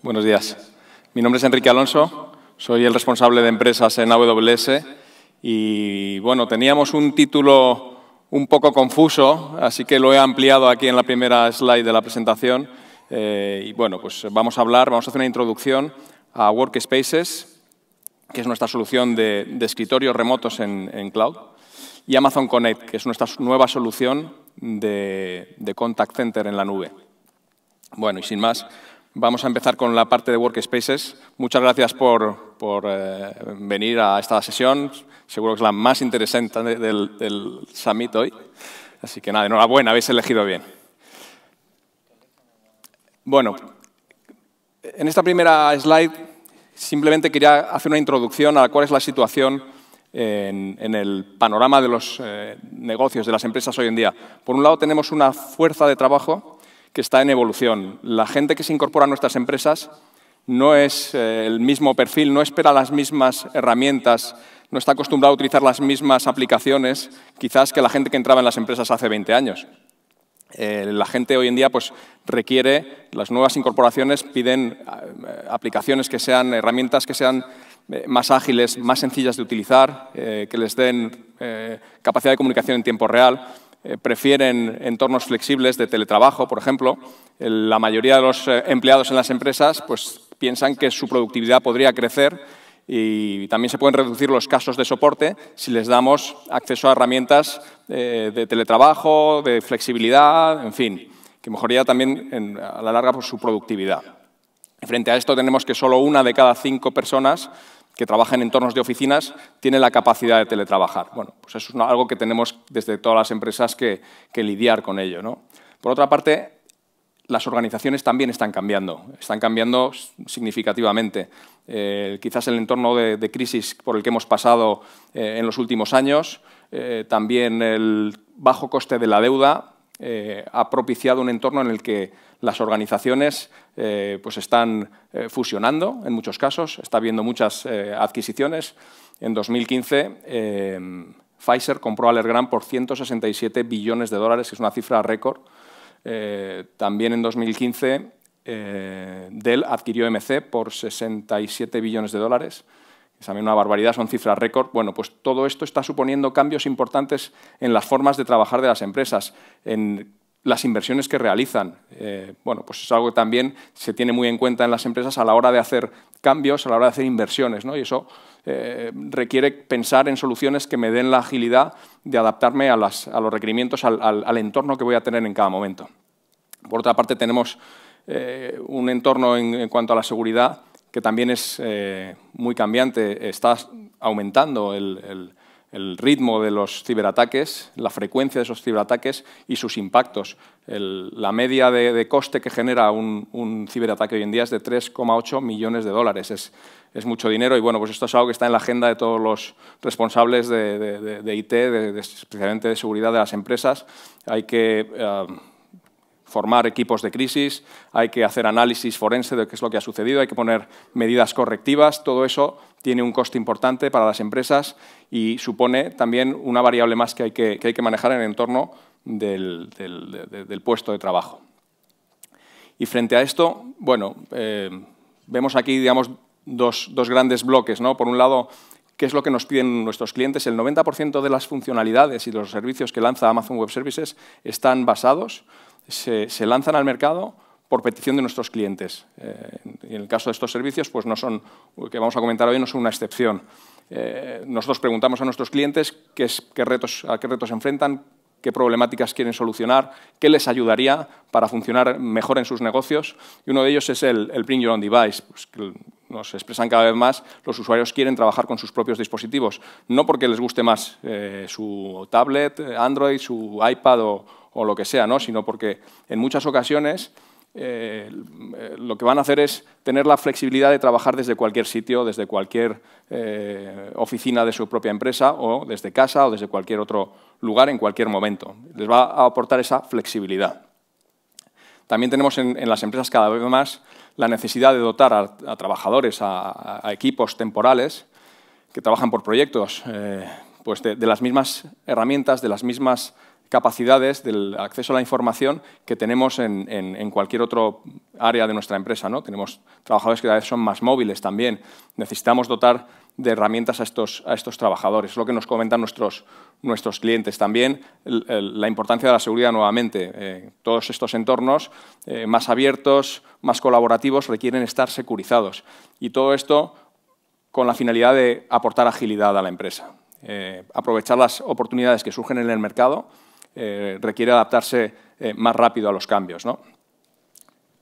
Buenos días. Mi nombre es Enrique Alonso, soy el responsable de empresas en AWS y, bueno, teníamos un título un poco confuso, así que lo he ampliado aquí en la primera slide de la presentación. Y, bueno, pues vamos a hacer una introducción a Workspaces, que es nuestra solución de escritorios remotos en cloud, y Amazon Connect, que es nuestra nueva solución de contact center en la nube. Bueno, y sin más, vamos a empezar con la parte de Workspaces. Muchas gracias por venir a esta sesión. Seguro que es la más interesante del Summit hoy. Así que nada, enhorabuena, habéis elegido bien. Bueno, en esta primera slide simplemente quería hacer una introducción a cuál es la situación en el panorama de los negocios, de las empresas hoy en día. Por un lado, tenemos una fuerza de trabajo que está en evolución. La gente que se incorpora a nuestras empresas no es el mismo perfil, no espera las mismas herramientas, no está acostumbrado a utilizar las mismas aplicaciones, quizás que la gente que entraba en las empresas hace 20 años. La gente hoy en día pues, requiere, las nuevas incorporaciones piden aplicaciones que sean, herramientas que sean más ágiles, más sencillas de utilizar, que les den capacidad de comunicación en tiempo real. Prefieren entornos flexibles de teletrabajo, por ejemplo. La mayoría de los empleados en las empresas pues, piensan que su productividad podría crecer y también se pueden reducir los casos de soporte si les damos acceso a herramientas de teletrabajo, de flexibilidad, en fin, que mejoraría también a la larga pues, su productividad. Frente a esto tenemos que solo 1 de cada 5 personas que trabajan en entornos de oficinas tiene la capacidad de teletrabajar. Bueno, pues eso es algo que tenemos desde todas las empresas que lidiar con ello, ¿no? Por otra parte, las organizaciones también están cambiando significativamente. Quizás el entorno de crisis por el que hemos pasado en los últimos años, también el bajo coste de la deuda ha propiciado un entorno en el que las organizaciones pues están fusionando en muchos casos, está habiendo muchas adquisiciones. En 2015, Pfizer compró a Allergan por 167 billones de dólares, que es una cifra récord. También en 2015, Dell adquirió MC por 67 billones de dólares. Es también una barbaridad, son cifras récord. Bueno, pues todo esto está suponiendo cambios importantes en las formas de trabajar de las empresas, en las inversiones que realizan. Bueno, pues es algo que también se tiene muy en cuenta en las empresas a la hora de hacer cambios, a la hora de hacer inversiones, ¿no? Y eso requiere pensar en soluciones que me den la agilidad de adaptarme a los requerimientos, al entorno que voy a tener en cada momento. Por otra parte, tenemos un entorno en cuanto a la seguridad que también es muy cambiante. Está aumentando el ritmo de los ciberataques, la frecuencia de esos ciberataques y sus impactos. La media de coste que genera un ciberataque hoy en día es de 3,8 millones de dólares. Es mucho dinero y bueno, pues esto es algo que está en la agenda de todos los responsables de IT, especialmente de seguridad de las empresas. Hay que formar equipos de crisis, hay que hacer análisis forense de qué es lo que ha sucedido, hay que poner medidas correctivas. Todo eso tiene un coste importante para las empresas y supone también una variable más que hay que manejar en el entorno del puesto de trabajo. Y frente a esto, bueno, vemos aquí, digamos, dos grandes bloques, ¿no? Por un lado, ¿qué es lo que nos piden nuestros clientes? El 90% de las funcionalidades y de los servicios que lanza Amazon Web Services están basados, se lanzan al mercado por petición de nuestros clientes. Y en el caso de estos servicios, pues no son, que vamos a comentar hoy, no son una excepción. Nosotros preguntamos a nuestros clientes a qué retos se enfrentan, qué problemáticas quieren solucionar, qué les ayudaría para funcionar mejor en sus negocios. Y uno de ellos es el Bring Your Own Device, pues que nos expresan cada vez más, los usuarios quieren trabajar con sus propios dispositivos, no porque les guste más su tablet, Android, su iPad o lo que sea, ¿no? Sino porque en muchas ocasiones lo que van a hacer es tener la flexibilidad de trabajar desde cualquier sitio, desde cualquier oficina de su propia empresa o desde casa o desde cualquier otro lugar en cualquier momento. Les va a aportar esa flexibilidad. También tenemos en las empresas cada vez más la necesidad de dotar a trabajadores, a equipos temporales que trabajan por proyectos, pues de las mismas herramientas, de las mismas capacidades del acceso a la información que tenemos en cualquier otro área de nuestra empresa, ¿no? Tenemos trabajadores que cada vez son más móviles también. Necesitamos dotar de herramientas a estos trabajadores. Es lo que nos comentan nuestros clientes. También la importancia de la seguridad nuevamente. Todos estos entornos más abiertos, más colaborativos, requieren estar securizados. Y todo esto con la finalidad de aportar agilidad a la empresa. Aprovechar las oportunidades que surgen en el mercado requiere adaptarse más rápido a los cambios, ¿no?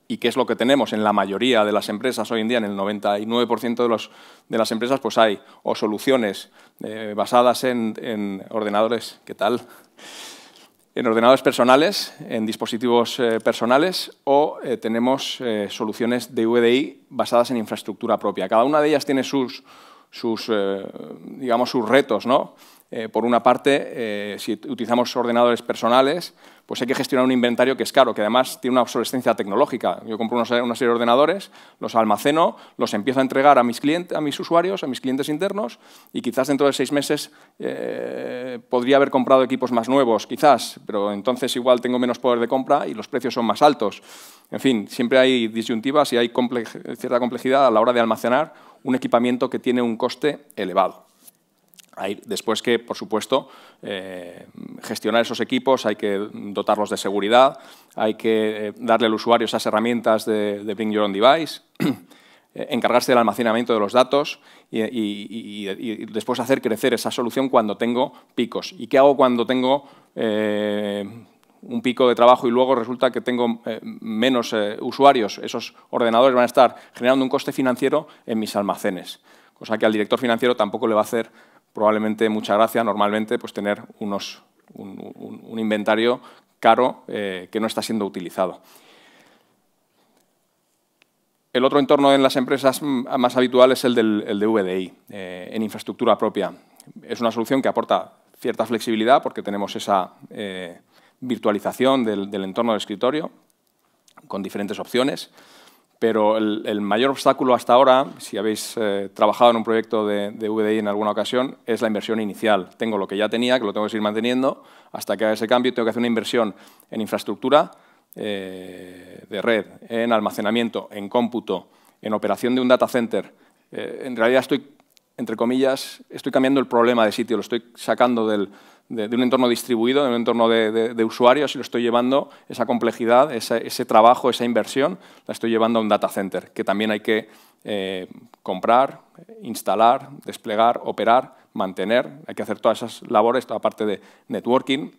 ¿Y qué es lo que tenemos en la mayoría de las empresas hoy en día? En el 99% de las empresas pues hay o soluciones basadas en ordenadores, ¿qué tal? En ordenadores personales, en dispositivos personales, o tenemos soluciones de VDI basadas en infraestructura propia. Cada una de ellas tiene sus retos, ¿no? Por una parte, si utilizamos ordenadores personales, pues hay que gestionar un inventario que es caro, que además tiene una obsolescencia tecnológica. Yo compro una serie de ordenadores, los almaceno, los empiezo a entregar a mis usuarios, a mis clientes internos, y quizás dentro de 6 meses podría haber comprado equipos más nuevos, quizás, pero entonces igual tengo menos poder de compra y los precios son más altos. En fin, siempre hay disyuntivas y hay cierta complejidad a la hora de almacenar un equipamiento que tiene un coste elevado. Después que, por supuesto, gestionar esos equipos, hay que dotarlos de seguridad, hay que darle al usuario esas herramientas de Bring Your Own Device, encargarse del almacenamiento de los datos y después hacer crecer esa solución cuando tengo picos. ¿Y qué hago cuando tengo un pico de trabajo y luego resulta que tengo menos usuarios? Esos ordenadores van a estar generando un coste financiero en mis almacenes, cosa que al director financiero tampoco le va a hacer probablemente mucha gracia normalmente pues tener un inventario caro que no está siendo utilizado. El otro entorno en las empresas más habitual es el de VDI, en infraestructura propia. Es una solución que aporta cierta flexibilidad porque tenemos esa virtualización del entorno de escritorio con diferentes opciones. Pero el mayor obstáculo hasta ahora, si habéis trabajado en un proyecto de VDI en alguna ocasión, es la inversión inicial. Tengo lo que ya tenía, que lo tengo que seguir manteniendo, hasta que haga ese cambio tengo que hacer una inversión en infraestructura de red, en almacenamiento, en cómputo, en operación de un data center. En realidad estoy, entre comillas, estoy cambiando el problema de sitio, lo estoy sacando de un entorno distribuido, de un entorno de usuarios y lo estoy llevando, esa complejidad, ese trabajo, esa inversión, la estoy llevando a un data center, que también hay que comprar, instalar, desplegar, operar, mantener. Hay que hacer todas esas labores, toda parte de networking.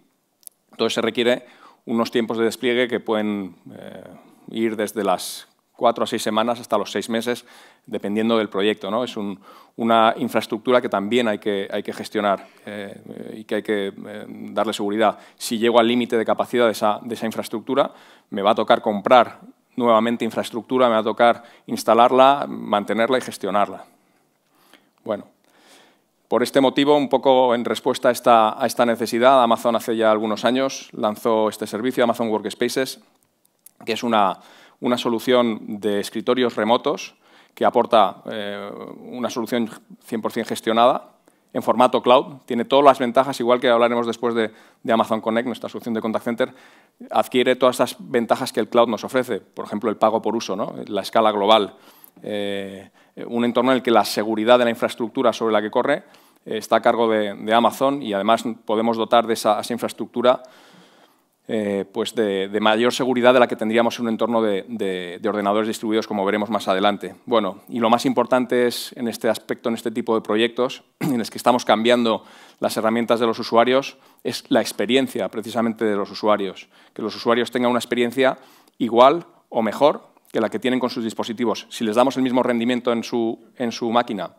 Entonces se requiere unos tiempos de despliegue que pueden ir desde las 4 a 6 semanas hasta los 6 meses, dependiendo del proyecto, ¿no? Es una infraestructura que también hay que gestionar y que hay que darle seguridad. Si llego al límite de capacidad de esa infraestructura, me va a tocar comprar nuevamente infraestructura, me va a tocar instalarla, mantenerla y gestionarla. Bueno, por este motivo, un poco en respuesta a esta necesidad, Amazon hace ya algunos años lanzó este servicio, Amazon Workspaces, que es una solución de escritorios remotos que aporta una solución 100% gestionada en formato cloud. Tiene todas las ventajas, igual que hablaremos después de Amazon Connect, nuestra solución de contact center, adquiere todas esas ventajas que el cloud nos ofrece. Por ejemplo, el pago por uso, ¿no? La escala global. Un entorno en el que la seguridad de la infraestructura sobre la que corre está a cargo de Amazon y además podemos dotar de esa infraestructura pues de mayor seguridad de la que tendríamos en un entorno de ordenadores distribuidos, como veremos más adelante. Bueno, y lo más importante es, en este aspecto, en este tipo de proyectos, en los que estamos cambiando las herramientas de los usuarios, es la experiencia, precisamente, de los usuarios. Que los usuarios tengan una experiencia igual o mejor que la que tienen con sus dispositivos. Si les damos el mismo rendimiento en su máquina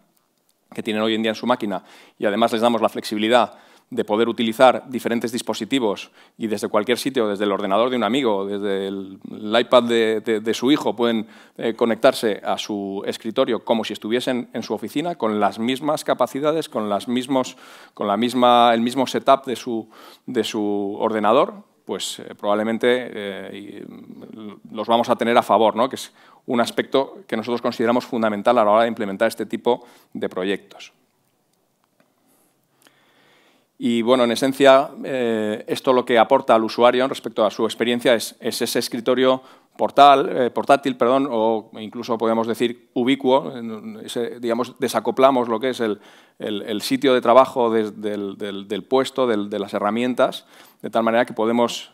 que tienen hoy en día en su máquina y además les damos la flexibilidad de poder utilizar diferentes dispositivos y desde cualquier sitio, desde el ordenador de un amigo, desde el iPad de su hijo, pueden conectarse a su escritorio como si estuviesen en su oficina, con las mismas capacidades, con el mismo setup de su ordenador, pues probablemente los vamos a tener a favor, ¿no? Que es un aspecto que nosotros consideramos fundamental a la hora de implementar este tipo de proyectos. Y bueno, en esencia, esto lo que aporta al usuario respecto a su experiencia es ese escritorio portátil, o incluso podemos decir ubicuo. Digamos, desacoplamos lo que es el sitio de trabajo del puesto, de las herramientas, de tal manera que podemos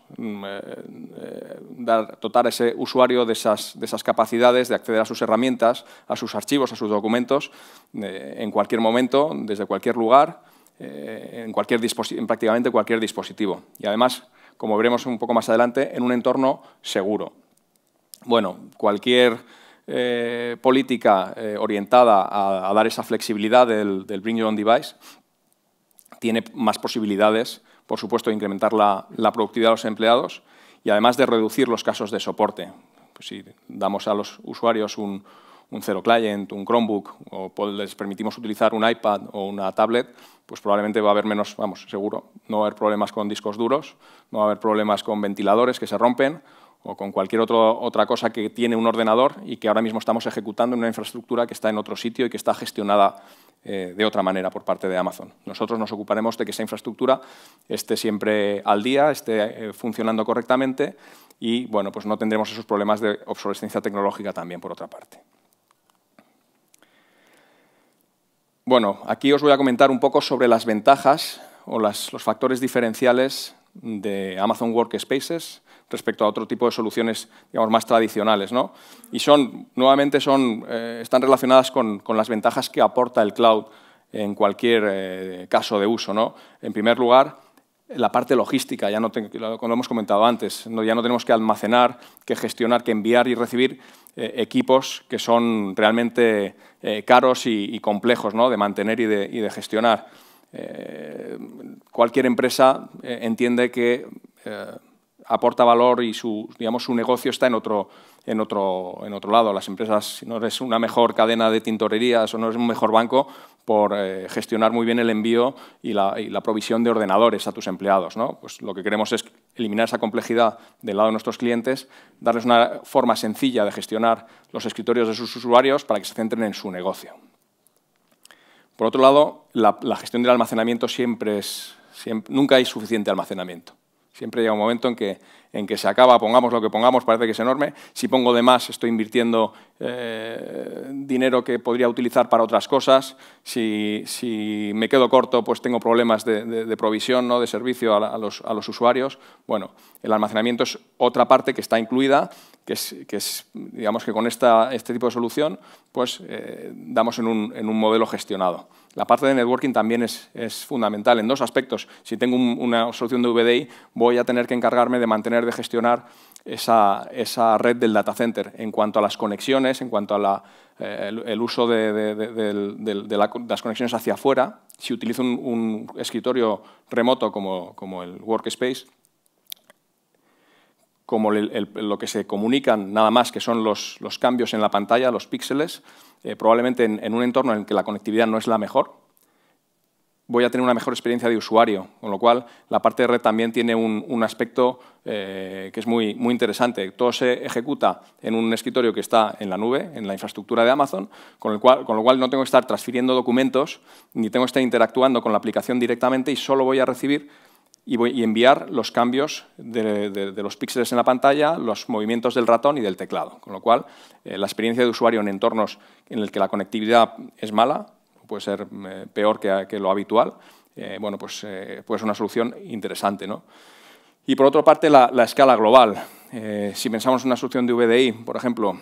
dotar a ese usuario de esas capacidades de acceder a sus herramientas, a sus archivos, a sus documentos, en cualquier momento, desde cualquier lugar, en prácticamente cualquier dispositivo. Y además, como veremos un poco más adelante, en un entorno seguro. Bueno, cualquier política orientada a dar esa flexibilidad del Bring Your Own Device tiene más posibilidades, por supuesto, de incrementar la productividad de los empleados y además de reducir los casos de soporte. Pues si damos a los usuarios un Zero Client, un Chromebook, o les permitimos utilizar un iPad o una tablet, pues probablemente va a haber menos, seguro, no va a haber problemas con discos duros, no va a haber problemas con ventiladores que se rompen o con cualquier otra cosa que tiene un ordenador y que ahora mismo estamos ejecutando en una infraestructura que está en otro sitio y que está gestionada de otra manera por parte de Amazon. Nosotros nos ocuparemos de que esa infraestructura esté siempre al día, esté funcionando correctamente y bueno, pues no tendremos esos problemas de obsolescencia tecnológica también, por otra parte. Bueno, aquí os voy a comentar un poco sobre las ventajas o los factores diferenciales de Amazon Workspaces respecto a otro tipo de soluciones, digamos, más tradicionales, ¿no? Y nuevamente están relacionadas con las ventajas que aporta el cloud en cualquier caso de uso, ¿no? En primer lugar, la parte logística, como hemos comentado antes, ya no tenemos que almacenar, que gestionar, que enviar y recibir equipos que son realmente caros y complejos, ¿no?, de mantener y de gestionar. Cualquier empresa entiende que aporta valor y su negocio está en otro lado. Las empresas, si no eres una mejor cadena de tintorerías o no eres un mejor banco, por gestionar muy bien el envío y la provisión de ordenadores a tus empleados, ¿no? Pues lo que queremos es eliminar esa complejidad del lado de nuestros clientes, darles una forma sencilla de gestionar los escritorios de sus usuarios para que se centren en su negocio. Por otro lado, la gestión del almacenamiento nunca hay suficiente almacenamiento. Siempre llega un momento en que se acaba, pongamos lo que pongamos, parece que es enorme. Si pongo de más, estoy invirtiendo dinero que podría utilizar para otras cosas. Si me quedo corto, pues tengo problemas de provisión, ¿no?, de servicio a los usuarios. Bueno, el almacenamiento es otra parte que está incluida, digamos que con este tipo de solución pues damos en un modelo gestionado. La parte de networking también es fundamental en dos aspectos. Si tengo una solución de VDI, voy a tener que encargarme de mantener, de gestionar esa red del data center en cuanto a las conexiones, en cuanto a el uso de las conexiones hacia afuera. Si utilizo un escritorio remoto como el Workspace, como lo que se comunican nada más, que son los cambios en la pantalla, los píxeles, probablemente en un entorno en el que la conectividad no es la mejor, voy a tener una mejor experiencia de usuario, con lo cual la parte de red también tiene un aspecto que es muy, muy interesante. Todo se ejecuta en un escritorio que está en la nube, en la infraestructura de Amazon, con lo cual no tengo que estar transfiriendo documentos, ni tengo que estar interactuando con la aplicación directamente y solo voy a recibir y enviar los cambios de los píxeles en la pantalla, los movimientos del ratón y del teclado. Con lo cual, la experiencia de usuario en entornos en el que la conectividad es mala, puede ser peor que lo habitual, bueno, pues puede ser una solución interesante, ¿no? Y por otra parte, la escala global. Si pensamos en una solución de VDI, por ejemplo,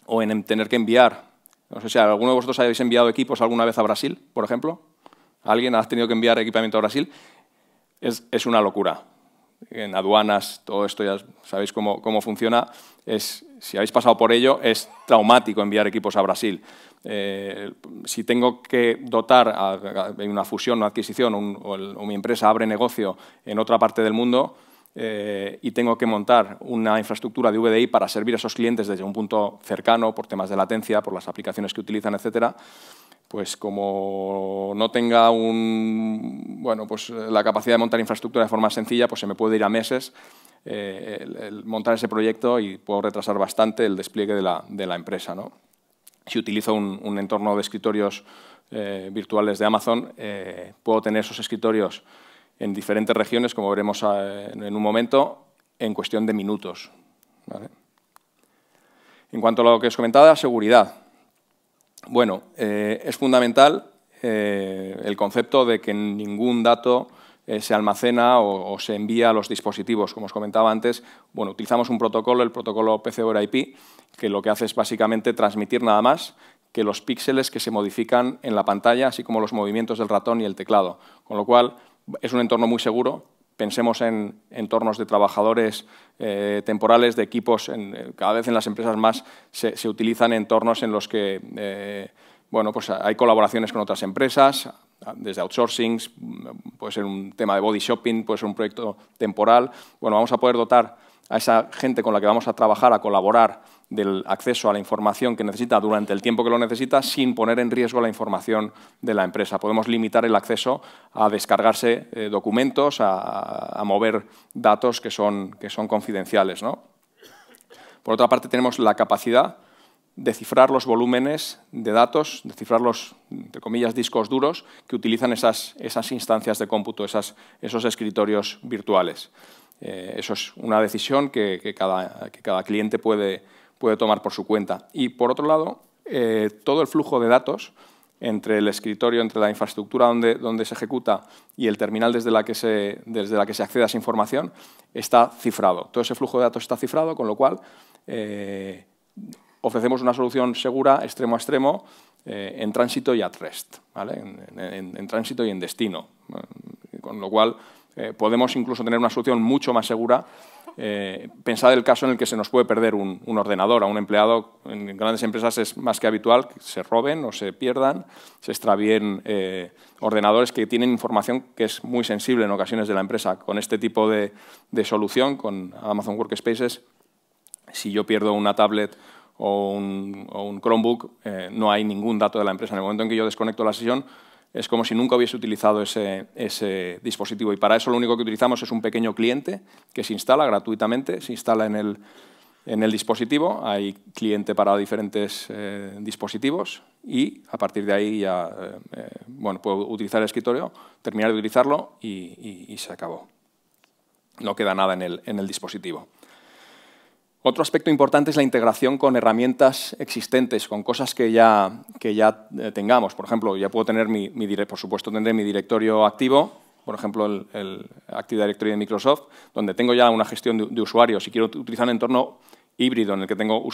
o en tener que enviar, no sé si alguno de vosotros habéis enviado equipos alguna vez a Brasil, por ejemplo. ¿Alguien ha tenido que enviar equipamiento a Brasil? Es una locura. En aduanas, todo esto ya sabéis cómo funciona. Si habéis pasado por ello, es traumático enviar equipos a Brasil. Si tengo que dotar de una fusión, una adquisición, o mi empresa abre negocio en otra parte del mundo y tengo que montar una infraestructura de VDI para servir a esos clientes desde un punto cercano, por temas de latencia, por las aplicaciones que utilizan, etcétera, pues como no tenga pues la capacidad de montar infraestructura de forma sencilla, pues se me puede ir a meses el montar ese proyecto y puedo retrasar bastante el despliegue de la empresa, ¿no? Si utilizo un entorno de escritorios virtuales de Amazon, puedo tener esos escritorios en diferentes regiones, como veremos en un momento, en cuestión de minutos, ¿vale? En cuanto a lo que os comentaba, seguridad. Bueno, es fundamental el concepto de que ningún dato se almacena o se envía a los dispositivos. Como os comentaba antes, bueno, utilizamos un protocolo, el protocolo PC over IP, que lo que hace es básicamente transmitir nada más que los píxeles que se modifican en la pantalla, así como los movimientos del ratón y el teclado. Con lo cual, es un entorno muy seguro. Pensemos en entornos de trabajadores temporales, de equipos. Cada vez en las empresas más se utilizan entornos en los que bueno, pues hay colaboraciones con otras empresas, desde outsourcing, puede ser un tema de body shopping, puede ser un proyecto temporal. Bueno, vamos a poder dotar a esa gente con la que vamos a trabajar, a colaborar, del acceso a la información que necesita durante el tiempo que lo necesita, sin poner en riesgo la información de la empresa. Podemos limitar el acceso a descargarse documentos, a mover datos que son confidenciales, ¿no? Por otra parte, tenemos la capacidad de cifrar los volúmenes de datos, de cifrar los, entre comillas, discos duros que utilizan esas instancias de cómputo, esos escritorios virtuales. Eso es una decisión que cada cliente puede tomar por su cuenta. Y, por otro lado, todo el flujo de datos entre el escritorio, entre la infraestructura donde se ejecuta y el terminal desde la que se accede a esa información, está cifrado. Todo ese flujo de datos está cifrado, con lo cual ofrecemos una solución segura, extremo a extremo, en tránsito y at rest, ¿vale? En tránsito y en destino. Con lo cual, podemos incluso tener una solución mucho más segura. Pensad el caso en el que se nos puede perder un ordenador a un empleado. En grandes empresas es más que habitual que se roben o se pierdan, se extravíen ordenadores que tienen información que es muy sensible en ocasiones de la empresa. Con este tipo de solución, con Amazon Workspaces, si yo pierdo una tablet o un Chromebook, no hay ningún dato de la empresa. En el momento en que yo desconecto la sesión, es como si nunca hubiese utilizado ese dispositivo. Y para eso lo único que utilizamos es un pequeño cliente que se instala gratuitamente, se instala en el dispositivo. Hay cliente para diferentes dispositivos y a partir de ahí ya bueno, puedo utilizar el escritorio, terminar de utilizarlo y se acabó. No queda nada en el dispositivo. Otro aspecto importante es la integración con herramientas existentes, con cosas que ya tengamos. Por ejemplo, ya puedo tener por supuesto, tendré mi directorio activo, por ejemplo, el Active Directory de Microsoft, donde tengo ya una gestión de usuarios. Si quiero utilizar un entorno híbrido en el que tengo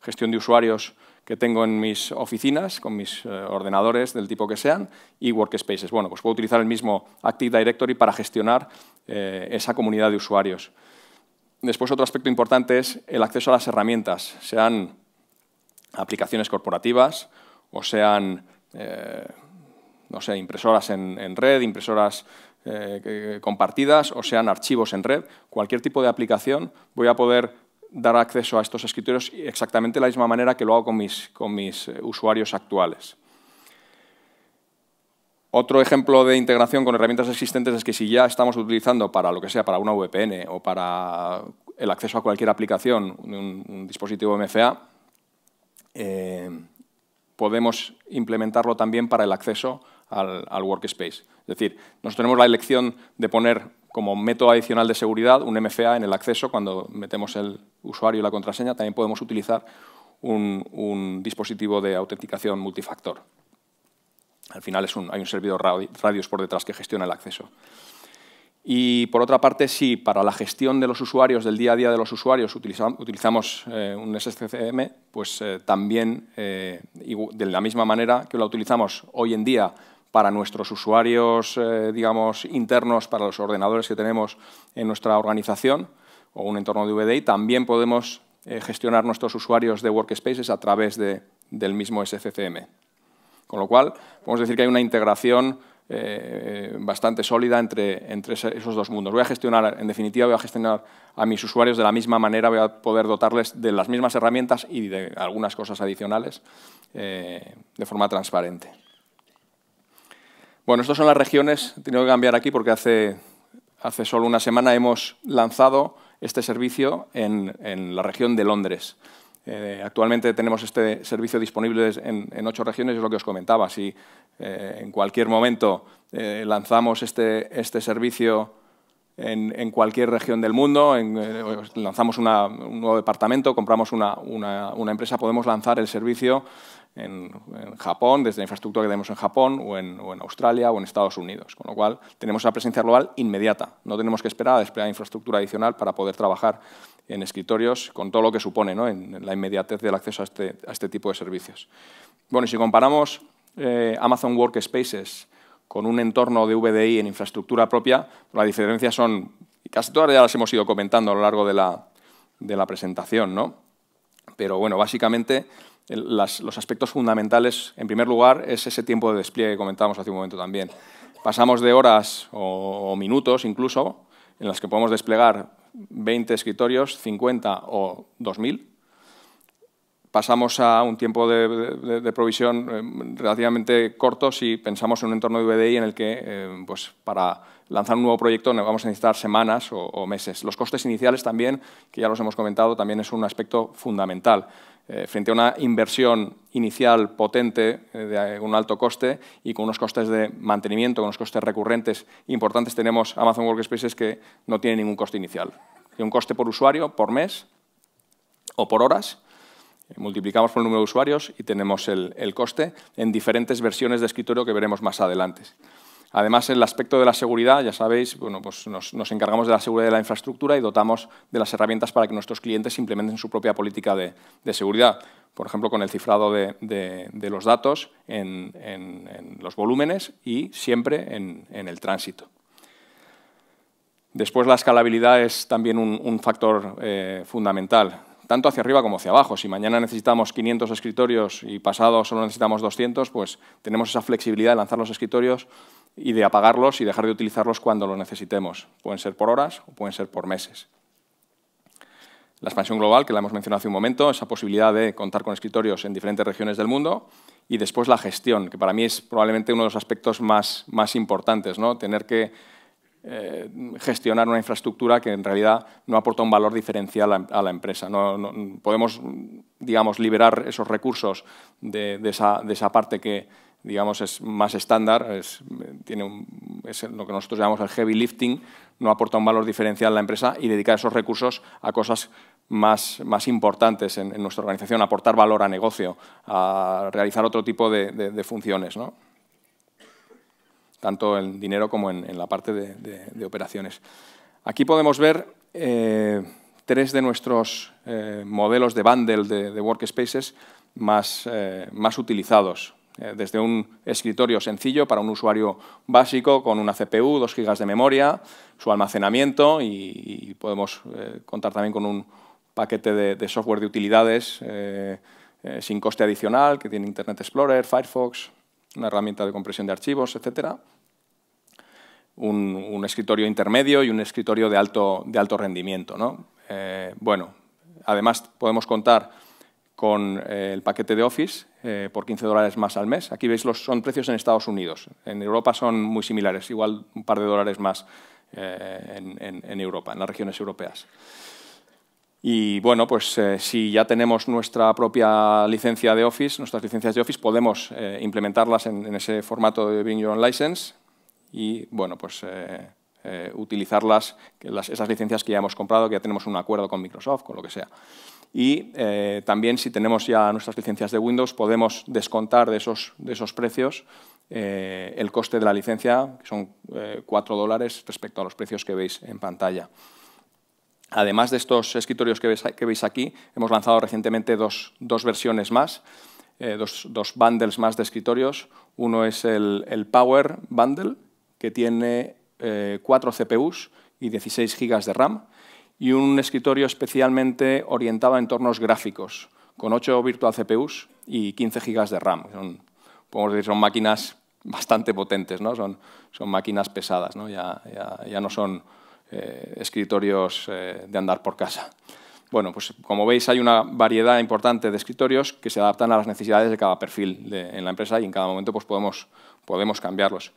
gestión de usuarios que tengo en mis oficinas, con mis ordenadores del tipo que sean, y workspaces. Bueno, pues puedo utilizar el mismo Active Directory para gestionar esa comunidad de usuarios. Después, otro aspecto importante es el acceso a las herramientas, sean aplicaciones corporativas o sean no sé, impresoras en red, impresoras compartidas o sean archivos en red. Cualquier tipo de aplicación voy a poder dar acceso a estos escritorios exactamente de la misma manera que lo hago con mis usuarios actuales. Otro ejemplo de integración con herramientas existentes es que si ya estamos utilizando para lo que sea, para una VPN o para el acceso a cualquier aplicación, un dispositivo MFA, podemos implementarlo también para el acceso al workspace. Es decir, nosotros tenemos la elección de poner como método adicional de seguridad un MFA en el acceso. Cuando metemos el usuario y la contraseña, también podemos utilizar un dispositivo de autenticación multifactor. Al final hay un servidor Radius por detrás que gestiona el acceso. Y, por otra parte, sí, para la gestión de los usuarios, del día a día de los usuarios, utilizamos un SCCM, pues también, de la misma manera que lo utilizamos hoy en día para nuestros usuarios, digamos, internos, para los ordenadores que tenemos en nuestra organización o un entorno de VDI, también podemos gestionar nuestros usuarios de Workspaces a través del mismo SCCM. Con lo cual, podemos decir que hay una integración bastante sólida entre esos dos mundos. En definitiva, voy a gestionar a mis usuarios de la misma manera, voy a poder dotarles de las mismas herramientas y de algunas cosas adicionales de forma transparente. Bueno, estas son las regiones. He tenido que cambiar aquí porque hace solo una semana hemos lanzado este servicio en la región de Londres. Actualmente tenemos este servicio disponible en 8 regiones, es lo que os comentaba. Si en cualquier momento lanzamos este servicio en cualquier región del mundo, lanzamos un nuevo departamento, compramos una empresa, podemos lanzar el servicio en Japón, desde la infraestructura que tenemos en Japón, o en Australia o en Estados Unidos. Con lo cual, tenemos esa presencia global inmediata. No tenemos que esperar a desplegar infraestructura adicional para poder trabajar en escritorios con todo lo que supone, ¿no?, en la inmediatez del acceso a este tipo de servicios. Bueno, y si comparamos Amazon Workspaces con un entorno de VDI en infraestructura propia, las diferencias son, y casi todas ya las hemos ido comentando a lo largo de la presentación, ¿no? Pero bueno, básicamente los aspectos fundamentales, en primer lugar, es ese tiempo de despliegue que comentábamos hace un momento también. Pasamos de horas o minutos incluso, en las que podemos desplegar 20 escritorios, 50 o 2000. Pasamos a un tiempo de provisión relativamente corto si pensamos en un entorno de VDI en el que pues para lanzar un nuevo proyecto vamos a necesitar semanas o meses. Los costes iniciales también, que ya los hemos comentado, también es un aspecto fundamental. Frente a una inversión inicial potente de un alto coste y con unos costes de mantenimiento, con unos costes recurrentes importantes, tenemos Amazon Workspaces que no tiene ningún coste inicial. Tiene un coste por usuario, por mes o por horas. Multiplicamos por el número de usuarios y tenemos el coste en diferentes versiones de escritorio que veremos más adelante. Además, el aspecto de la seguridad, ya sabéis, bueno, pues nos encargamos de la seguridad de la infraestructura y dotamos de las herramientas para que nuestros clientes implementen su propia política de seguridad. Por ejemplo, con el cifrado de los datos en los volúmenes y siempre en el tránsito. Después, la escalabilidad es también un factor fundamental, tanto hacia arriba como hacia abajo. Si mañana necesitamos 500 escritorios y pasado solo necesitamos 200, pues tenemos esa flexibilidad de lanzar los escritorios y de apagarlos y dejar de utilizarlos cuando los necesitemos. Pueden ser por horas o pueden ser por meses. La expansión global, que la hemos mencionado hace un momento, esa posibilidad de contar con escritorios en diferentes regiones del mundo. Y después la gestión, que para mí es probablemente uno de los aspectos más importantes, ¿no? Tener que gestionar una infraestructura que en realidad no aporta un valor diferencial a la empresa. No podemos, digamos, liberar esos recursos de esa parte que, digamos, es más estándar, es lo que nosotros llamamos el heavy lifting, no aporta un valor diferencial a la empresa y dedicar esos recursos a cosas más importantes en nuestra organización, aportar valor a negocio, a realizar otro tipo de funciones, ¿no?, tanto en dinero como en la parte de operaciones. Aquí podemos ver 3 de nuestros modelos de bundle de workspaces más utilizados. Desde un escritorio sencillo para un usuario básico con una CPU, 2 GB de memoria, su almacenamiento y podemos contar también con un paquete de software de utilidades sin coste adicional, que tiene Internet Explorer, Firefox, una herramienta de compresión de archivos, etcétera. Un escritorio intermedio y un escritorio de alto rendimiento, ¿no? Bueno, además podemos contar con el paquete de Office por $15 más al mes. Aquí veis son precios en Estados Unidos. En Europa son muy similares, igual un par de dólares más en Europa, en las regiones europeas. Y bueno, pues si ya tenemos nuestra propia licencia de Office, nuestras licencias de Office, podemos implementarlas en ese formato de Bring Your Own License y bueno, pues utilizarlas, esas licencias que ya hemos comprado, que ya tenemos un acuerdo con Microsoft, con lo que sea. Y también, si tenemos ya nuestras licencias de Windows, podemos descontar de esos precios el coste de la licencia, que son $4 respecto a los precios que veis en pantalla. Además de estos escritorios que veis aquí, hemos lanzado recientemente dos versiones más, dos bundles más de escritorios. Uno es el Power Bundle, que tiene 4 CPUs y 16 GB de RAM, y un escritorio especialmente orientado a entornos gráficos, con 8 Virtual CPUs y 15 GB de RAM. Podemos decir, son máquinas bastante potentes, ¿no? Son máquinas pesadas, ¿no? Ya no son escritorios de andar por casa. Bueno, pues como veis, hay una variedad importante de escritorios que se adaptan a las necesidades de cada perfil en la empresa y en cada momento pues, podemos cambiarlos.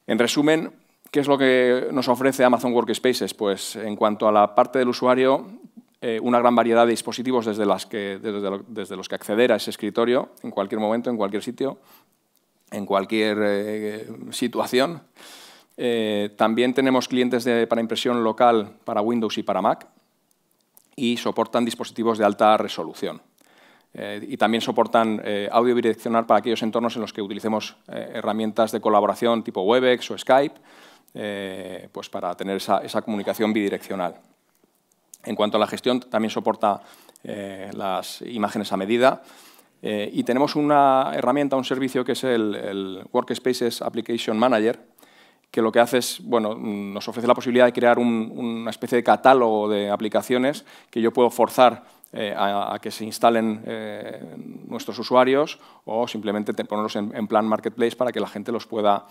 En resumen, ¿qué es lo que nos ofrece Amazon Workspaces? Pues en cuanto a la parte del usuario, una gran variedad de dispositivos desde los que acceder a ese escritorio en cualquier momento, en cualquier sitio, en cualquier situación. También tenemos clientes para impresión local para Windows y para Mac y soportan dispositivos de alta resolución. Y también soportan audio bidireccional para aquellos entornos en los que utilicemos herramientas de colaboración tipo Webex o Skype, pues para tener esa comunicación bidireccional. En cuanto a la gestión, también soporta las imágenes a medida. Y tenemos una herramienta, un servicio que es el Workspaces Application Manager, que lo que hace es, bueno, nos ofrece la posibilidad de crear una especie de catálogo de aplicaciones que yo puedo forzar a que se instalen nuestros usuarios o simplemente ponerlos en plan marketplace para que la gente los pueda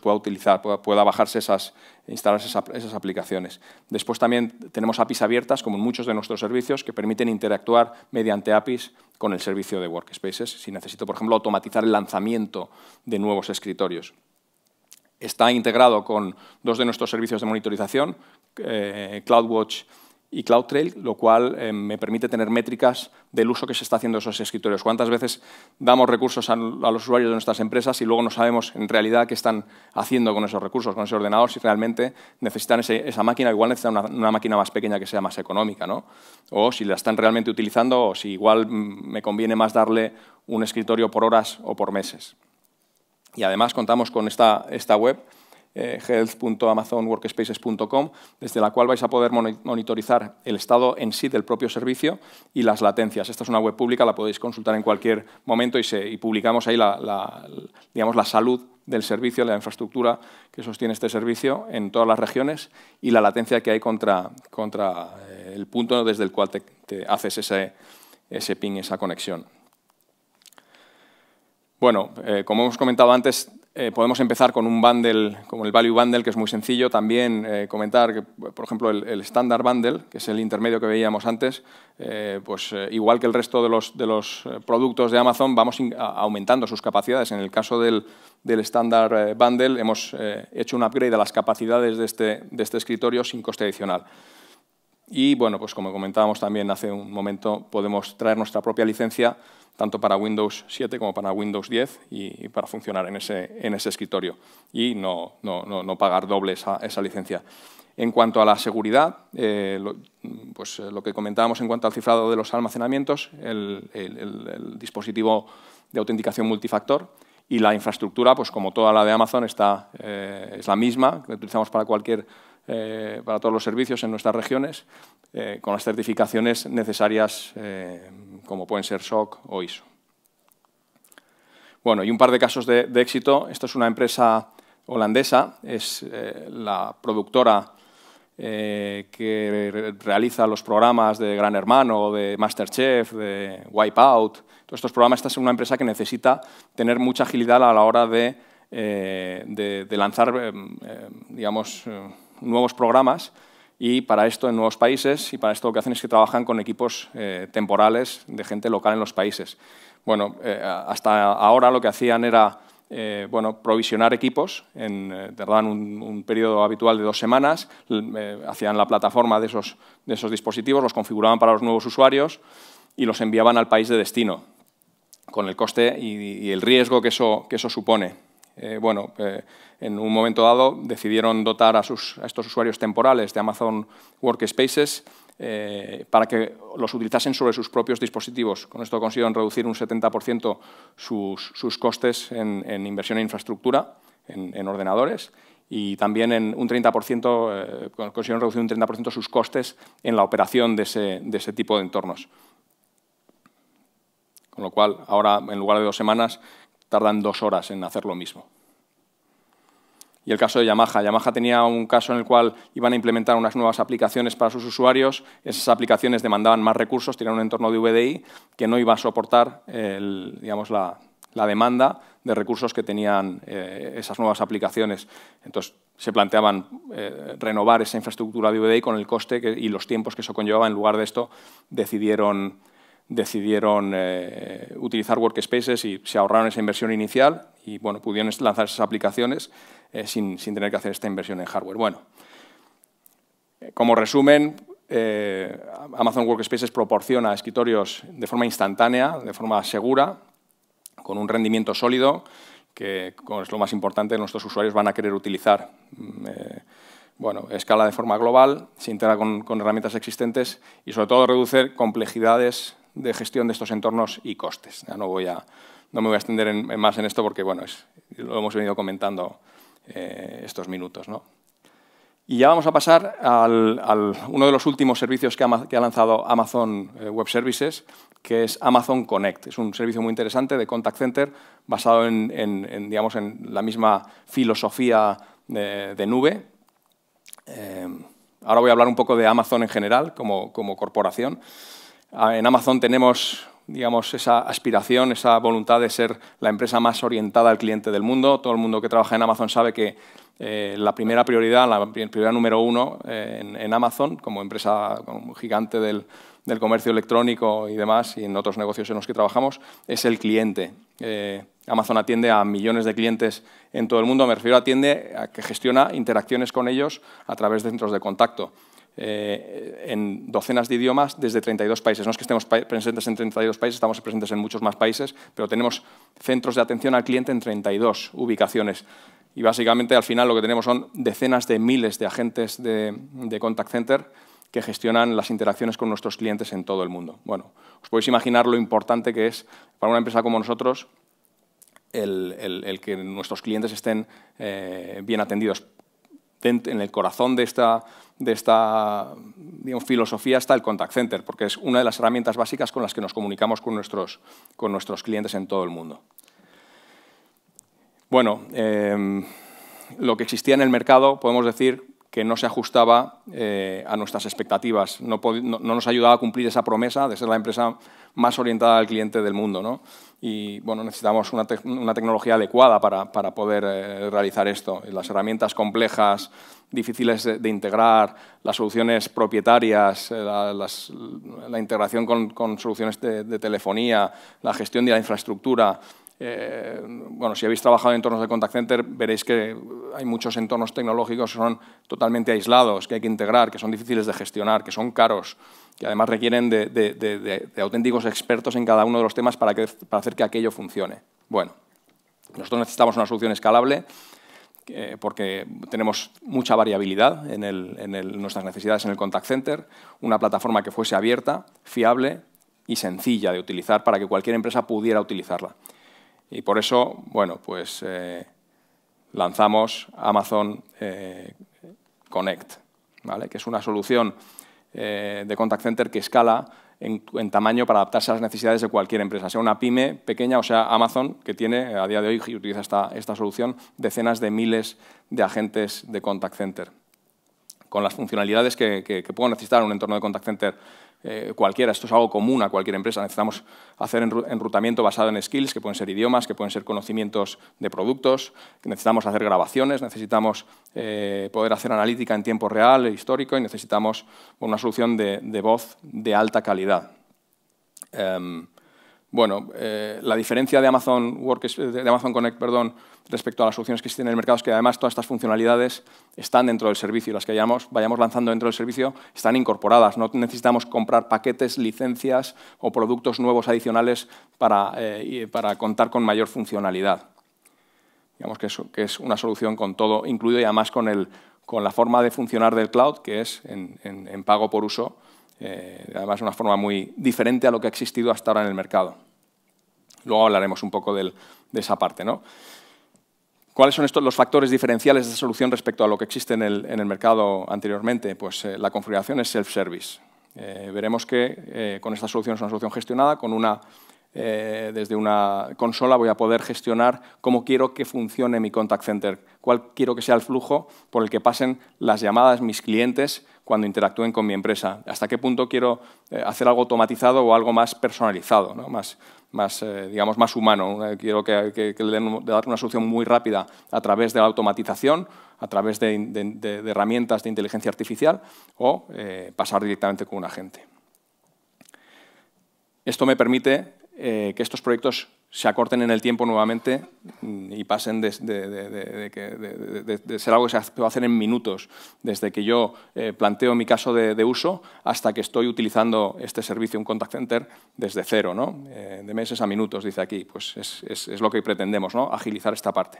utilizar, pueda bajarse instalarse esas aplicaciones. Después también tenemos APIs abiertas, como en muchos de nuestros servicios, que permiten interactuar mediante APIs con el servicio de Workspaces, si necesito, por ejemplo, automatizar el lanzamiento de nuevos escritorios. Está integrado con 2 de nuestros servicios de monitorización, CloudWatch y CloudTrail, lo cual me permite tener métricas del uso que se está haciendo de esos escritorios. ¿Cuántas veces damos recursos a los usuarios de nuestras empresas y luego no sabemos en realidad qué están haciendo con esos recursos, con ese ordenador, si realmente necesitan esa máquina, igual necesitan una máquina más pequeña que sea más económica, ¿no? O si la están realmente utilizando o si igual me conviene más darle un escritorio por horas o por meses. Y además contamos con esta web, health.amazonworkspaces.com, desde la cual vais a poder monitorizar el estado en sí del propio servicio y las latencias. Esta es una web pública, la podéis consultar en cualquier momento y publicamos ahí digamos, la salud del servicio, la infraestructura que sostiene este servicio en todas las regiones y la latencia que hay contra el punto desde el cual te haces ese ping, esa conexión. Bueno, como hemos comentado antes, podemos empezar con un bundle, como el Value Bundle, que es muy sencillo. También comentar que, por ejemplo, el Standard Bundle, que es el intermedio que veíamos antes, pues igual que el resto de los productos de Amazon, vamos aumentando sus capacidades. En el caso del Standard Bundle, hemos hecho un upgrade a las capacidades de este escritorio sin coste adicional. Y, bueno, pues como comentábamos también hace un momento, podemos traer nuestra propia licencia tanto para Windows 7 como para Windows 10 y para funcionar en ese escritorio y no pagar doble esa licencia. En cuanto a la seguridad, pues lo que comentábamos en cuanto al cifrado de los almacenamientos, el dispositivo de autenticación multifactor y la infraestructura, pues como toda la de Amazon, es la misma que utilizamos para todos los servicios en nuestras regiones, con las certificaciones necesarias como pueden ser SOC o ISO. Bueno, y un par de casos de éxito. Esta es una empresa holandesa, es la productora que realiza los programas de Gran Hermano, de MasterChef, de Wipeout. Todos estos programas, esta es una empresa que necesita tener mucha agilidad a la hora de lanzar, digamos, nuevos programas y para esto en nuevos países y para esto lo que hacen es que trabajan con equipos temporales de gente local en los países. Bueno, hasta ahora lo que hacían era provisionar equipos, tardaban un periodo habitual de 2 semanas, hacían la plataforma de esos dispositivos, los configuraban para los nuevos usuarios y los enviaban al país de destino, con el coste y el riesgo que eso supone. En un momento dado decidieron dotar a estos usuarios temporales de Amazon Workspaces para que los utilizasen sobre sus propios dispositivos. Con esto consiguieron reducir un 70% sus costes en inversión en infraestructura, en ordenadores, y también en un 30%, consiguieron reducir un 30% sus costes en la operación de ese tipo de entornos. Con lo cual, ahora, en lugar de 2 semanas, tardan 2 horas en hacer lo mismo. Y el caso de Yamaha. Yamaha tenía un caso en el cual iban a implementar unas nuevas aplicaciones para sus usuarios. Esas aplicaciones demandaban más recursos, tenían un entorno de VDI que no iba a soportar digamos, la demanda de recursos que tenían esas nuevas aplicaciones. Entonces, se planteaban renovar esa infraestructura de VDI con el coste y los tiempos que eso conllevaba. En lugar de esto, decidieron utilizar Workspaces y se ahorraron esa inversión inicial y bueno, pudieron lanzar esas aplicaciones sin tener que hacer esta inversión en hardware. Bueno, Como resumen, Amazon Workspaces proporciona escritorios de forma instantánea, de forma segura, con un rendimiento sólido, que es lo más importante, nuestros usuarios van a querer utilizar. Bueno, escala de forma global, se integra con herramientas existentes y, sobre todo, reduce complejidades de gestión de estos entornos y costes. Ya no me voy a extender más en esto porque, bueno, lo hemos venido comentando estos minutos, ¿no? Y ya vamos a pasar a uno de los últimos servicios que ha lanzado Amazon Web Services, que es Amazon Connect. Es un servicio muy interesante de contact center basado digamos, en la misma filosofía de nube. Ahora voy a hablar un poco de Amazon en general, como corporación. En Amazon tenemos, digamos, esa aspiración, esa voluntad de ser la empresa más orientada al cliente del mundo. Todo el mundo que trabaja en Amazon sabe que la primera prioridad, la prioridad número uno en Amazon, como empresa como gigante del comercio electrónico y demás, y en otros negocios en los que trabajamos, es el cliente. Amazon atiende a millones de clientes en todo el mundo. Me refiero a que gestiona interacciones con ellos a través de centros de contacto. En docenas de idiomas desde 32 países. No es que estemos presentes en 32 países, estamos presentes en muchos más países, pero tenemos centros de atención al cliente en 32 ubicaciones. Y básicamente al final lo que tenemos son decenas de miles de agentes de contact center que gestionan las interacciones con nuestros clientes en todo el mundo. Bueno, os podéis imaginar lo importante que es para una empresa como nosotros el que nuestros clientes estén bien atendidos. En el corazón de esta digamos, filosofía está el contact center, porque es una de las herramientas básicas con las que nos comunicamos con nuestros clientes en todo el mundo. Bueno, lo que existía en el mercado, podemos decir que no se ajustaba a nuestras expectativas, no nos ayudaba a cumplir esa promesa de ser la empresa más orientada al cliente del mundo, ¿no? Y bueno, necesitamos una tecnología adecuada para poder realizar esto. Las herramientas complejas, difíciles de integrar, las soluciones propietarias, la integración con soluciones de telefonía, la gestión de la infraestructura. Bueno, si habéis trabajado en entornos de contact center, veréis que hay muchos entornos tecnológicos que son totalmente aislados, que hay que integrar, que son difíciles de gestionar, que son caros, que además requieren de auténticos expertos en cada uno de los temas para hacer que aquello funcione. Bueno, nosotros necesitamos una solución escalable porque tenemos mucha variabilidad en nuestras necesidades en el contact center, una plataforma que fuese abierta, fiable y sencilla de utilizar para que cualquier empresa pudiera utilizarla. Y por eso, bueno, pues lanzamos Amazon Connect, ¿vale? Que es una solución de contact center que escala en tamaño para adaptarse a las necesidades de cualquier empresa, sea una pyme pequeña o sea Amazon, que tiene a día de hoy y utiliza esta solución decenas de miles de agentes de contact center, con las funcionalidades que puedo necesitar un entorno de contact center cualquiera. Esto es algo común a cualquier empresa. Necesitamos hacer enrutamiento basado en skills, que pueden ser idiomas, que pueden ser conocimientos de productos, que necesitamos hacer grabaciones, necesitamos poder hacer analítica en tiempo real, histórico, y necesitamos una solución de voz de alta calidad. Bueno, la diferencia de Amazon Connect, respecto a las soluciones que existen en el mercado es que además todas estas funcionalidades están dentro del servicio y las que vayamos lanzando dentro del servicio están incorporadas. No necesitamos comprar paquetes, licencias o productos nuevos adicionales para contar con mayor funcionalidad. Digamos que es una solución con todo incluido y además con la forma de funcionar del cloud, que es en pago por uso. Además, una forma muy diferente a lo que ha existido hasta ahora en el mercado. Luego hablaremos un poco de esa parte, ¿no? ¿Cuáles son los factores diferenciales de esta solución respecto a lo que existe en el mercado anteriormente? Pues la configuración es self-service. Veremos que con esta solución es una solución gestionada, desde una consola voy a poder gestionar cómo quiero que funcione mi contact center, cuál quiero que sea el flujo por el que pasen las llamadas mis clientes cuando interactúen con mi empresa, hasta qué punto quiero hacer algo automatizado o algo más personalizado, ¿no? Digamos, más humano. Quiero que le dar una solución muy rápida a través de la automatización, a través de herramientas de inteligencia artificial o pasar directamente con un agente. Esto me permite que estos proyectos se acorten en el tiempo nuevamente y pasen de ser algo que se puede hacer en minutos, desde que yo planteo mi caso de uso hasta que estoy utilizando este servicio, un contact center, desde cero, ¿no? De meses a minutos, dice aquí. Pues es lo que pretendemos, ¿no? Agilizar esta parte.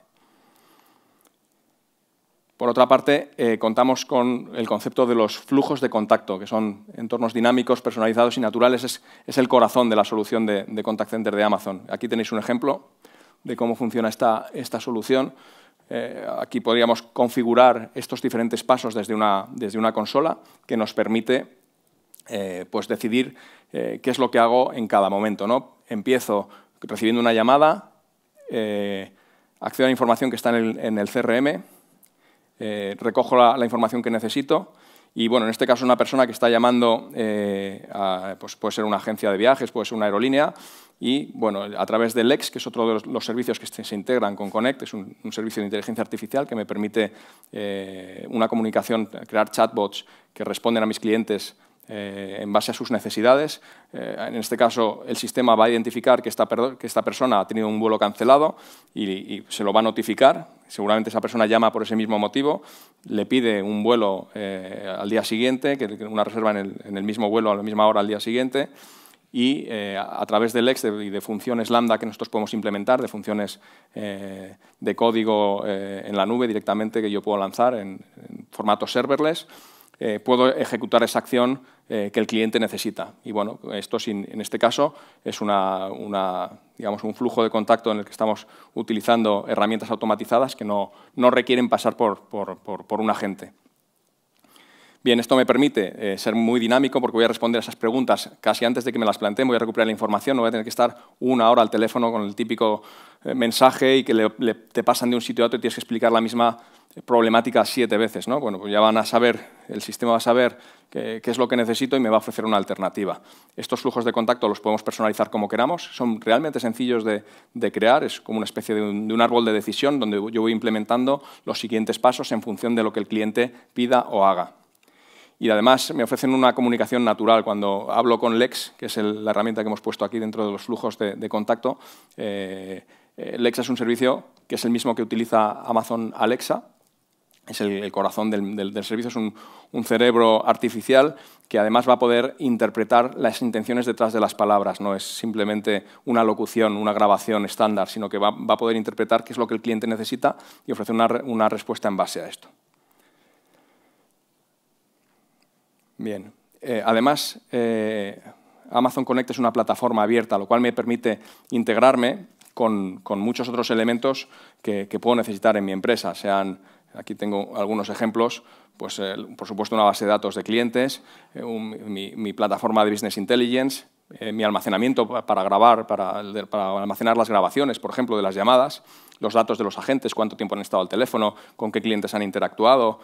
Por otra parte, contamos con el concepto de los flujos de contacto, que son entornos dinámicos, personalizados y naturales. Es el corazón de la solución de Contact Center de Amazon. Aquí tenéis un ejemplo de cómo funciona esta solución. Aquí podríamos configurar estos diferentes pasos desde una consola que nos permite pues decidir qué es lo que hago en cada momento, ¿no? Empiezo recibiendo una llamada, accedo a la información que está en el CRM, recojo la información que necesito y, bueno, en este caso una persona que está llamando, pues puede ser una agencia de viajes, puede ser una aerolínea y, bueno, a través del Lex, que es otro de los servicios que se integran con Connect, es un servicio de inteligencia artificial que me permite una comunicación, crear chatbots que responden a mis clientes en base a sus necesidades. En este caso, el sistema va a identificar que esta persona ha tenido un vuelo cancelado y se lo va a notificar. Seguramente esa persona llama por ese mismo motivo, le pide un vuelo al día siguiente, una reserva en el mismo vuelo a la misma hora al día siguiente, y a través del Lex y de funciones Lambda que nosotros podemos implementar, de funciones de código en la nube directamente que yo puedo lanzar en formato serverless, puedo ejecutar esa acción que el cliente necesita. Y, bueno, esto en este caso es digamos, un flujo de contacto en el que estamos utilizando herramientas automatizadas que no requieren pasar por un agente. Bien, esto me permite ser muy dinámico porque voy a responder a esas preguntas casi antes de que me las planteen, voy a recuperar la información, no voy a tener que estar una hora al teléfono con el típico mensaje y que te pasan de un sitio a otro y tienes que explicar la misma problemática 7 veces, ¿no? Bueno, pues ya van a saber, el sistema va a saber qué es lo que necesito y me va a ofrecer una alternativa. Estos flujos de contacto los podemos personalizar como queramos, son realmente sencillos de crear, es como una especie de un árbol de decisión donde yo voy implementando los siguientes pasos en función de lo que el cliente pida o haga. Y además me ofrecen una comunicación natural. Cuando hablo con Lex, que es la herramienta que hemos puesto aquí dentro de los flujos de contacto, Lex es un servicio que es el mismo que utiliza Amazon Alexa. Es el corazón del servicio, es un cerebro artificial que además va a poder interpretar las intenciones detrás de las palabras. No es simplemente una locución, una grabación estándar, sino que va a poder interpretar qué es lo que el cliente necesita y ofrecer una respuesta en base a esto. Bien, además, Amazon Connect es una plataforma abierta, lo cual me permite integrarme con muchos otros elementos que puedo necesitar en mi empresa. Aquí tengo algunos ejemplos, pues, por supuesto, una base de datos de clientes, mi plataforma de Business Intelligence, mi almacenamiento para grabar, para almacenar las grabaciones, por ejemplo, de las llamadas, los datos de los agentes, cuánto tiempo han estado al teléfono, con qué clientes han interactuado,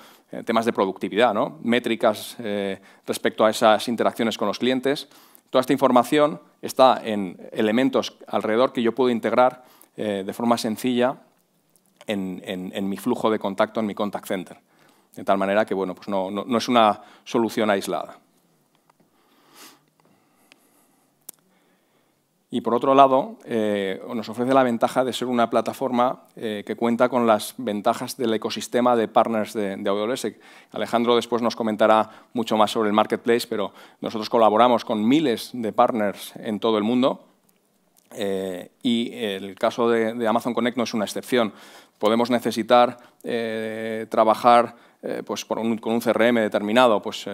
temas de productividad, ¿no? Métricas respecto a esas interacciones con los clientes. Toda esta información está en elementos alrededor que yo puedo integrar de forma sencilla en mi flujo de contacto, en mi contact center. De tal manera que, bueno, pues no es una solución aislada. Y, por otro lado, nos ofrece la ventaja de ser una plataforma que cuenta con las ventajas del ecosistema de partners de AWS. Alejandro después nos comentará mucho más sobre el marketplace, pero nosotros colaboramos con miles de partners en todo el mundo y el caso de Amazon Connect no es una excepción. Podemos necesitar trabajar pues con un CRM determinado. Pues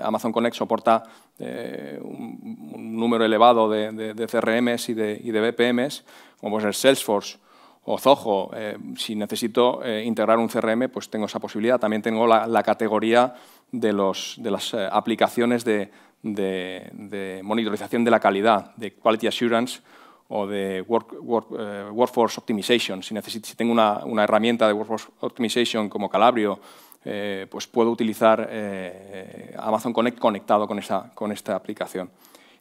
Amazon Connect soporta un número elevado de CRMs y de BPMs, como puede ser Salesforce o Zoho. Si necesito integrar un CRM, pues tengo esa posibilidad. También tengo la categoría de las aplicaciones de monitorización de la calidad, de Quality Assurance o de Workforce Optimization. Si tengo una herramienta de Workforce Optimization como Calabrio, pues puedo utilizar Amazon Connect conectado con esta aplicación.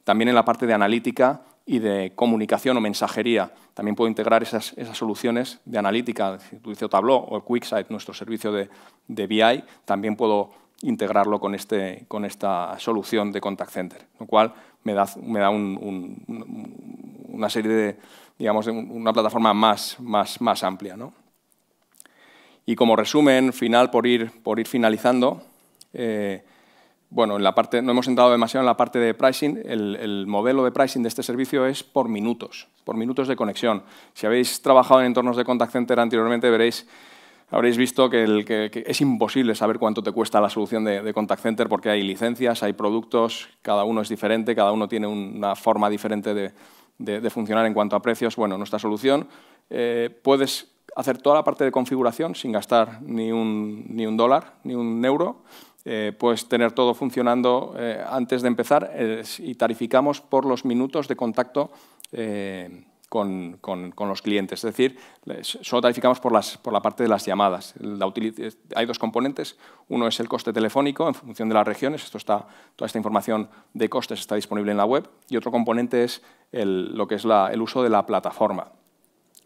También en la parte de analítica y de comunicación o mensajería, también puedo integrar esas soluciones de analítica, utilizo Tableau o QuickSight, nuestro servicio de BI, también puedo integrarlo con esta solución de Contact Center, lo cual me da una serie de, digamos, de una plataforma más amplia, ¿no? Y como resumen final, por ir finalizando, bueno, en la parte, no hemos entrado demasiado en la parte de pricing. El modelo de pricing de este servicio es por minutos de conexión. Si habéis trabajado en entornos de contact center anteriormente, habréis visto que es imposible saber cuánto te cuesta la solución de contact center porque hay licencias, hay productos, cada uno es diferente, cada uno tiene una forma diferente de funcionar en cuanto a precios. Bueno, nuestra solución, puedes hacer toda la parte de configuración sin gastar ni un dólar, ni un euro. Puedes tener todo funcionando antes de empezar y tarificamos por los minutos de contacto con los clientes. Es decir, solo tarificamos por la parte de las llamadas. Hay dos componentes. Uno es el coste telefónico en función de las regiones. Toda esta información de costes está disponible en la web. Y otro componente es lo que es el uso de la plataforma.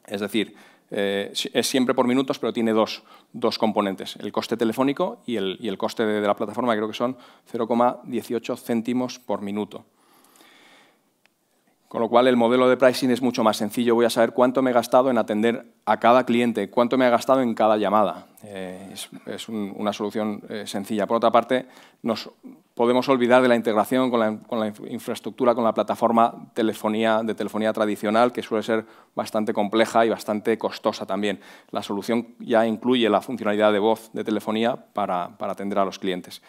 Es decir, es siempre por minutos, pero tiene dos componentes, el coste telefónico y el coste de la plataforma, que creo que son 0,18 céntimos por minuto. Con lo cual, el modelo de pricing es mucho más sencillo. Voy a saber cuánto me he gastado en atender a cada cliente, cuánto me he gastado en cada llamada. Es una solución sencilla. Por otra parte, nos podemos olvidar de la integración con la infraestructura, con la plataforma de telefonía tradicional, que suele ser bastante compleja y bastante costosa también. La solución ya incluye la funcionalidad de voz de telefonía para atender a los clientes.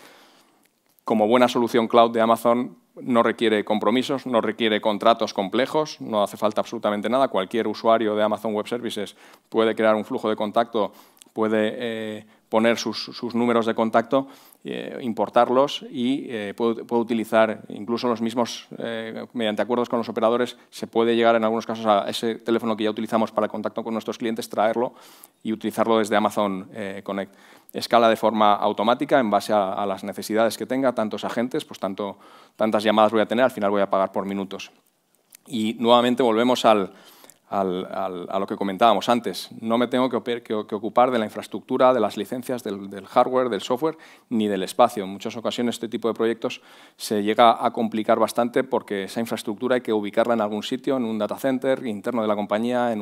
Como buena solución cloud de Amazon, no requiere compromisos, no requiere contratos complejos, no hace falta absolutamente nada. Cualquier usuario de Amazon Web Services puede crear un flujo de contacto, puede poner sus números de contacto, importarlos y puede utilizar incluso los mismos, mediante acuerdos con los operadores, se puede llegar en algunos casos a ese teléfono que ya utilizamos para el contacto con nuestros clientes, traerlo y utilizarlo desde Amazon Connect. Escala de forma automática en base a las necesidades que tenga, tantos agentes, pues tantas llamadas voy a tener, al final voy a pagar por minutos. Y nuevamente volvemos a lo que comentábamos antes. No me tengo que ocupar de la infraestructura, de las licencias, del hardware, del software, ni del espacio. En muchas ocasiones este tipo de proyectos se llega a complicar bastante porque esa infraestructura hay que ubicarla en algún sitio, en un data center interno de la compañía, en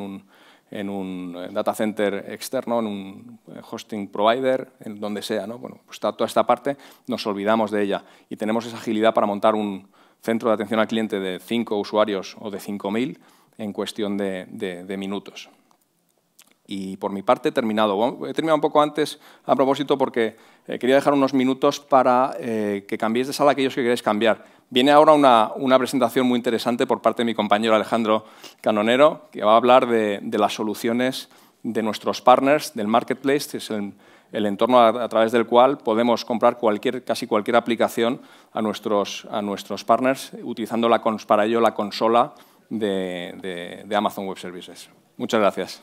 un data center externo, en un hosting provider, en donde sea, ¿no? Bueno, pues toda esta parte nos olvidamos de ella y tenemos esa agilidad para montar un centro de atención al cliente de 5 usuarios o de 5.000 en cuestión de minutos. Y por mi parte he terminado. Bueno, he terminado un poco antes a propósito porque quería dejar unos minutos para que cambiéis de sala aquellos que queréis cambiar. Viene ahora una presentación muy interesante por parte de mi compañero Alejandro Canonero, que va a hablar de las soluciones de nuestros partners, del marketplace, que es el entorno a través del cual podemos comprar casi cualquier aplicación a nuestros partners, utilizando para ello la consola de Amazon Web Services. Muchas gracias.